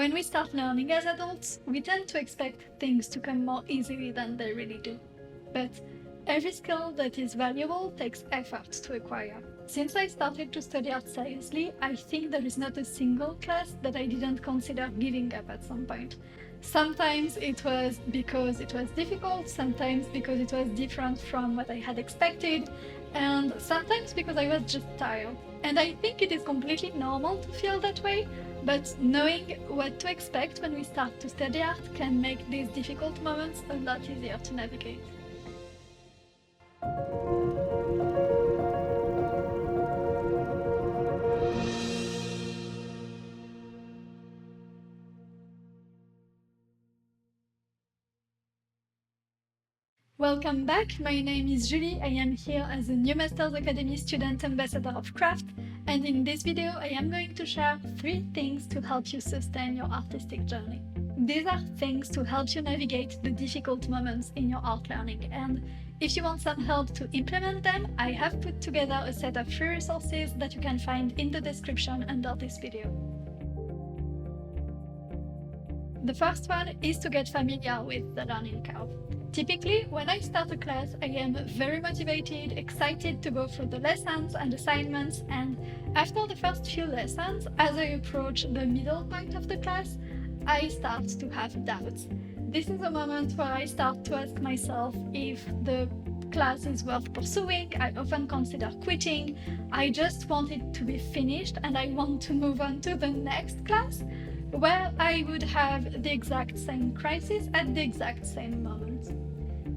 When we start learning as adults, we tend to expect things to come more easily than they really do. But every skill that is valuable takes effort to acquire. Since I started to study art seriously, I think there is not a single class that I didn't consider giving up at some point. Sometimes it was because it was difficult, sometimes because it was different from what I had expected, and sometimes because I was just tired. And I think it is completely normal to feel that way, but knowing what to expect when we start to study art can make these difficult moments a lot easier to navigate. Welcome back, my name is Julie, I am here as a new Masters Academy student ambassador of craft, and in this video I am going to share 3 things to help you sustain your artistic journey. These are things to help you navigate the difficult moments in your art learning, and if you want some help to implement them, I have put together a set of free resources that you can find in the description under this video. The first one is to get familiar with the learning curve. Typically, when I start a class, I am very motivated, excited to go through the lessons and assignments, and after the first few lessons, as I approach the middle point of the class, I start to have doubts. This is a moment where I start to ask myself if the class is worth pursuing. I often consider quitting. I just want it to be finished and I want to move on to the next class, where I would have the exact same crisis at the exact same moment.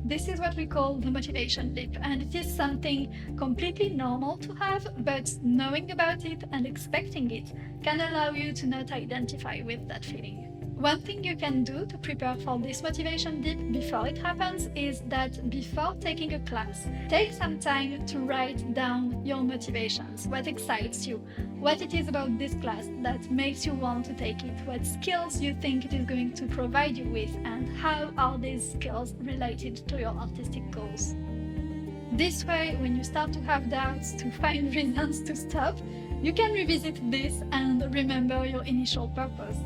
This is what we call the motivation dip, and it is something completely normal to have, but knowing about it and expecting it can allow you to not identify with that feeling. One thing you can do to prepare for this motivation dip before it happens is that before taking a class, take some time to write down your motivations, what excites you, what it is about this class that makes you want to take it, what skills you think it is going to provide you with, and how are these skills related to your artistic goals. This way, when you start to have doubts, to find reasons to stop, you can revisit this and remember your initial purpose.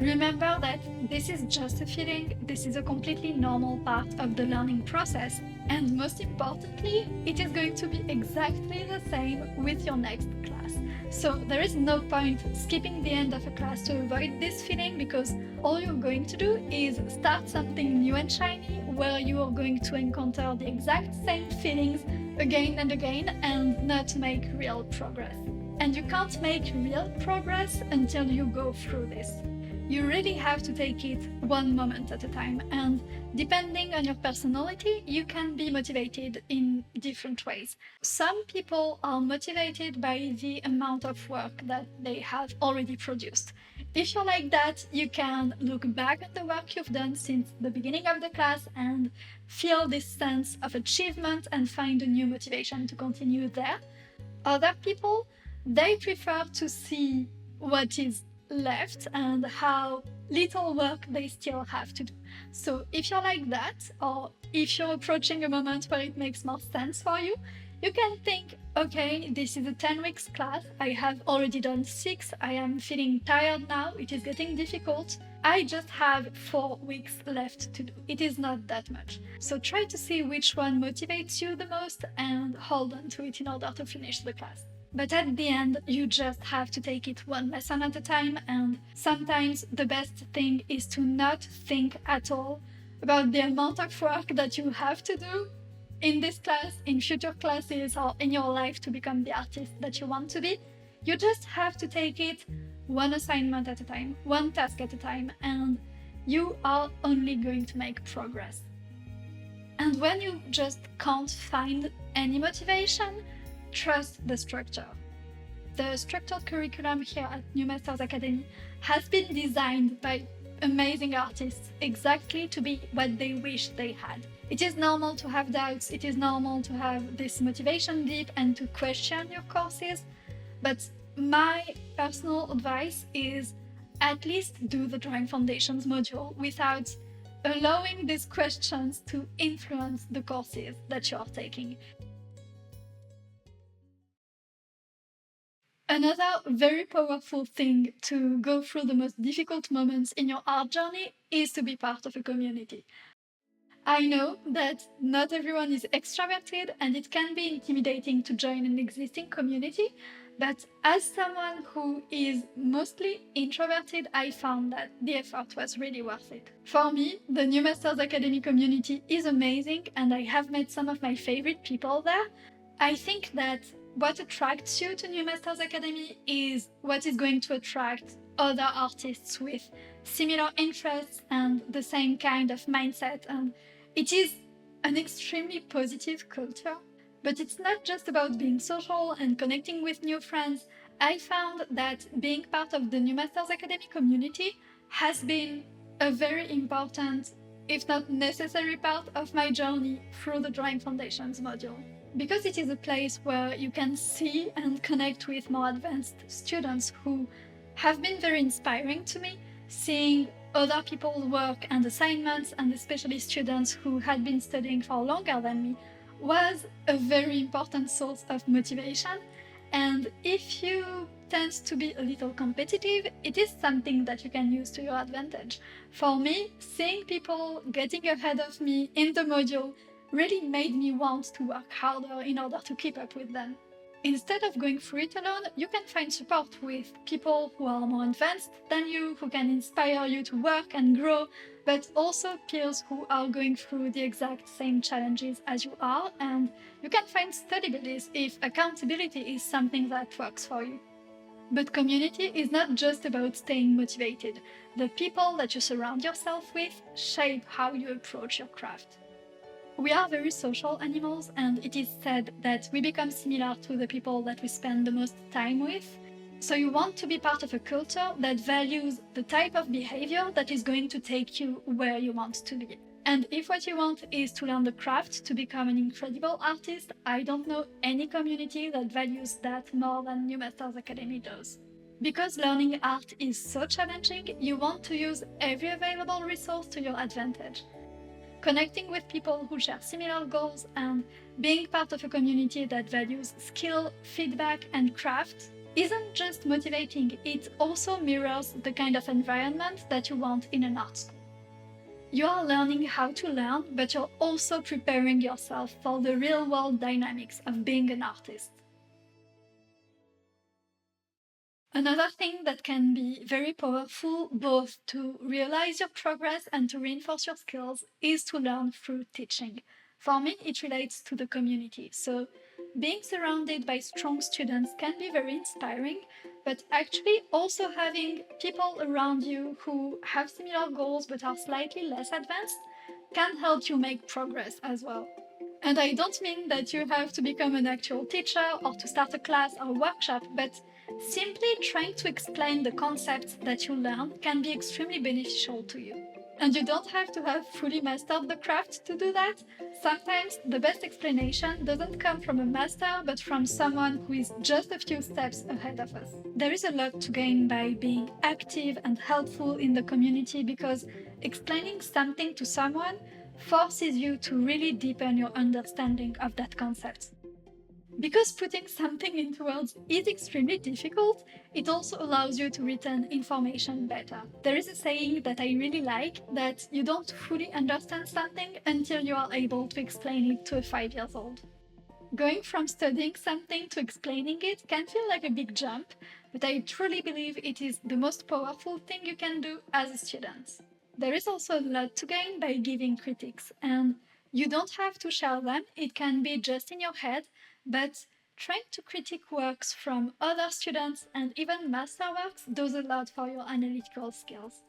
Remember that this is just a feeling, this is a completely normal part of the learning process, and most importantly, it is going to be exactly the same with your next class. So there is no point skipping the end of a class to avoid this feeling, because all you're going to do is start something new and shiny where you are going to encounter the exact same feelings again and again and not make real progress. And you can't make real progress until you go through this. You really have to take it one moment at a time, and depending on your personality, you can be motivated in different ways. Some people are motivated by the amount of work that they have already produced. If you're like that, you can look back at the work you've done since the beginning of the class and feel this sense of achievement and find a new motivation to continue there. Other people, they prefer to see what is left and how little work they still have to do. So if you're like that, or if you're approaching a moment where it makes more sense for you, you can think, okay, this is a 10 weeks class, I have already done 6, I am feeling tired now, it is getting difficult, I just have 4 weeks left to do. It is not that much. So try to see which one motivates you the most and hold on to it in order to finish the class. But at the end, you just have to take it one lesson at a time, and sometimes the best thing is to not think at all about the amount of work that you have to do in this class, in future classes, or in your life to become the artist that you want to be. You just have to take it one assignment at a time, one task at a time, and you are only going to make progress. And when you just can't find any motivation, trust the structure. The structured curriculum here at New Masters Academy has been designed by amazing artists exactly to be what they wish they had. It is normal to have doubts, it is normal to have this motivation dip and to question your courses, but my personal advice is at least do the Drawing Foundations module without allowing these questions to influence the courses that you are taking. Another very powerful thing to go through the most difficult moments in your art journey is to be part of a community. I know that not everyone is extroverted and it can be intimidating to join an existing community, but as someone who is mostly introverted, I found that the effort was really worth it. For me, the New Masters Academy community is amazing and I have met some of my favorite people there. I think that what attracts you to New Masters Academy is what is going to attract other artists with similar interests and the same kind of mindset, and it is an extremely positive culture. But it's not just about being social and connecting with new friends. I found that being part of the New Masters Academy community has been a very important, if not necessary, part of my journey through the Drawing Foundations module. Because it is a place where you can see and connect with more advanced students who have been very inspiring to me, seeing other people's work and assignments, and especially students who had been studying for longer than me, was a very important source of motivation. And if you tend to be a little competitive, it is something that you can use to your advantage. For me, seeing people getting ahead of me in the module really made me want to work harder in order to keep up with them. Instead of going through it alone, you can find support with people who are more advanced than you, who can inspire you to work and grow, but also peers who are going through the exact same challenges as you are, and you can find study buddies if accountability is something that works for you. But community is not just about staying motivated. The people that you surround yourself with shape how you approach your craft. We are very social animals, and it is said that we become similar to the people that we spend the most time with. So you want to be part of a culture that values the type of behavior that is going to take you where you want to be. And if what you want is to learn the craft to become an incredible artist, I don't know any community that values that more than New Masters Academy does. Because learning art is so challenging, you want to use every available resource to your advantage. Connecting with people who share similar goals and being part of a community that values skill, feedback, and craft isn't just motivating, it also mirrors the kind of environment that you want in an art school. You are learning how to learn, but you're also preparing yourself for the real-world dynamics of being an artist. Another thing that can be very powerful, both to realize your progress and to reinforce your skills, is to learn through teaching. For me, it relates to the community. So, being surrounded by strong students can be very inspiring, but actually also having people around you who have similar goals but are slightly less advanced can help you make progress as well. And I don't mean that you have to become an actual teacher or to start a class or workshop, but simply trying to explain the concepts that you learn can be extremely beneficial to you. And you don't have to have fully mastered the craft to do that. Sometimes the best explanation doesn't come from a master, but from someone who is just a few steps ahead of us. There is a lot to gain by being active and helpful in the community, because explaining something to someone forces you to really deepen your understanding of that concept. Because putting something into words is extremely difficult, it also allows you to retain information better. There is a saying that I really like, that you don't fully understand something until you are able to explain it to a 5-year-old. Going from studying something to explaining it can feel like a big jump, but I truly believe it is the most powerful thing you can do as a student. There is also a lot to gain by giving critiques, and you don't have to share them, it can be just in your head, but trying to critique works from other students and even masterworks does a lot for your analytical skills.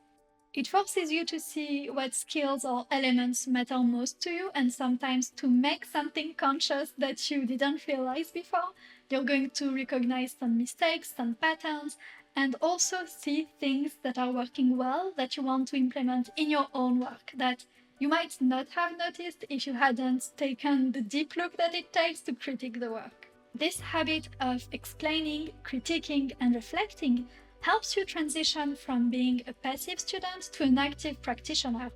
It forces you to see what skills or elements matter most to you, and sometimes to make something conscious that you didn't realize before. You're going to recognize some mistakes, some patterns, and also see things that are working well that you want to implement in your own work that you might not have noticed if you hadn't taken the deep look that it takes to critique the work. This habit of explaining, critiquing, and reflecting helps you transition from being a passive student to an active practitioner.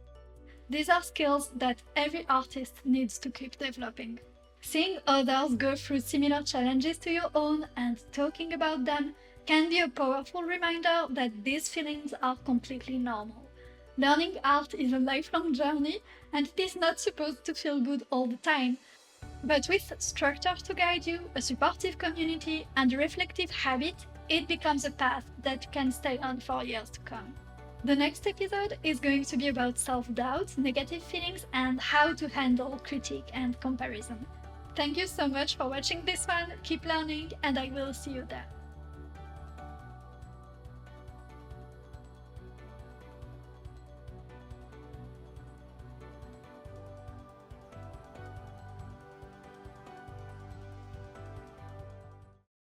These are skills that every artist needs to keep developing. Seeing others go through similar challenges to your own and talking about them can be a powerful reminder that these feelings are completely normal. Learning art is a lifelong journey, and it is not supposed to feel good all the time. But with structure to guide you, a supportive community, and a reflective habit, it becomes a path that can stay on for years to come. The next episode is going to be about self-doubt, negative feelings, and how to handle critique and comparison. Thank you so much for watching this one, keep learning, and I will see you there.